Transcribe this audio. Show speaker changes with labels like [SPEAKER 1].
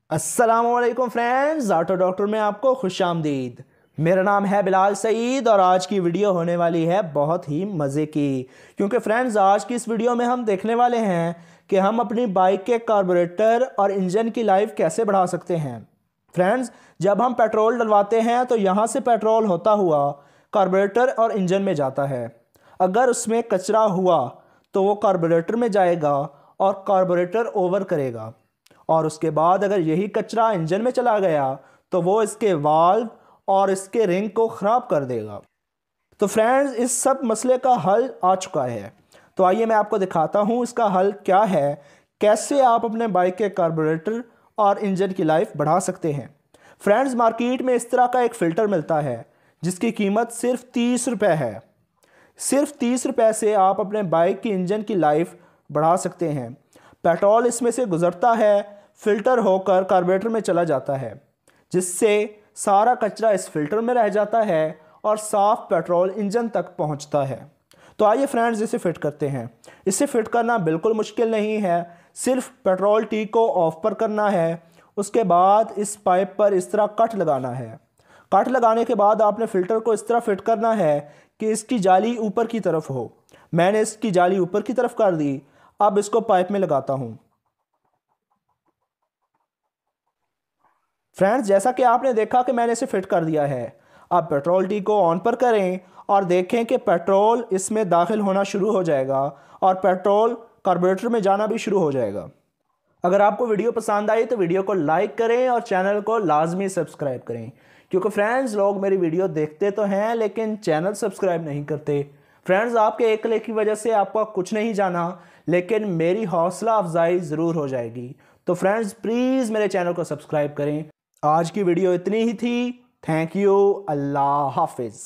[SPEAKER 1] अस्सलामुअलैकुम friends, auto doctor में आपको खुश आमदीद। मेरा नाम है बिलाल सईद और आज की वीडियो होने वाली है बहुत ही मज़े की, क्योंकि फ्रेंड्स आज की इस वीडियो में हम देखने वाले हैं कि हम अपनी बाइक के कार्बोरेटर और इंजन की लाइफ कैसे बढ़ा सकते हैं। फ्रेंड्स, जब हम पेट्रोल डलवाते हैं तो यहाँ से पेट्रोल होता हुआ कार्बोरेटर और इंजन में जाता है। अगर उसमें कचरा हुआ तो वो कार्बोरेटर में जाएगा और कार्बोरेटर ओवर करेगा, और उसके बाद अगर यही कचरा इंजन में चला गया तो वो इसके वाल्व और इसके रिंग को ख़राब कर देगा। तो फ्रेंड्स, इस सब मसले का हल आ चुका है। तो आइए मैं आपको दिखाता हूँ इसका हल क्या है, कैसे आप अपने बाइक के कार्बोरेटर और इंजन की लाइफ बढ़ा सकते हैं। फ्रेंड्स, मार्केट में इस तरह का एक फ़िल्टर मिलता है जिसकी कीमत सिर्फ 30 रुपये है। सिर्फ 30 रुपये से आप अपने बाइक की इंजन की लाइफ बढ़ा सकते हैं। पेट्रोल इसमें से गुजरता है, फिल्टर होकर कार्बोरेटर में चला जाता है, जिससे सारा कचरा इस फिल्टर में रह जाता है और साफ पेट्रोल इंजन तक पहुंचता है। तो आइए फ्रेंड्स, इसे फिट करते हैं। इसे फिट करना बिल्कुल मुश्किल नहीं है, सिर्फ पेट्रोल टी को ऑफ पर करना है। उसके बाद इस पाइप पर इस तरह कट लगाना है। कट लगाने के बाद आपने फ़िल्टर को इस तरह फिट करना है कि इसकी जाली ऊपर की तरफ हो। मैंने इसकी जाली ऊपर की तरफ कर दी। अब इसको पाइप में लगाता हूँ। फ्रेंड्स, जैसा कि आपने देखा कि मैंने इसे फिट कर दिया है। अब पेट्रोल टी को ऑन पर करें और देखें कि पेट्रोल इसमें दाखिल होना शुरू हो जाएगा और पेट्रोल कार्बोरेटर में जाना भी शुरू हो जाएगा। अगर आपको वीडियो पसंद आई तो वीडियो को लाइक करें और चैनल को लाजमी सब्सक्राइब करें, क्योंकि फ्रेंड्स लोग मेरी वीडियो देखते तो हैं लेकिन चैनल सब्सक्राइब नहीं करते। फ्रेंड्स, आपके एक क्लिक की वजह से आपका कुछ नहीं जाना, लेकिन मेरी हौसला अफजाई ज़रूर हो जाएगी। तो फ्रेंड्स, प्लीज़ मेरे चैनल को सब्सक्राइब करें। आज की वीडियो इतनी ही थी। Thank you. अल्लाह हाफिज़।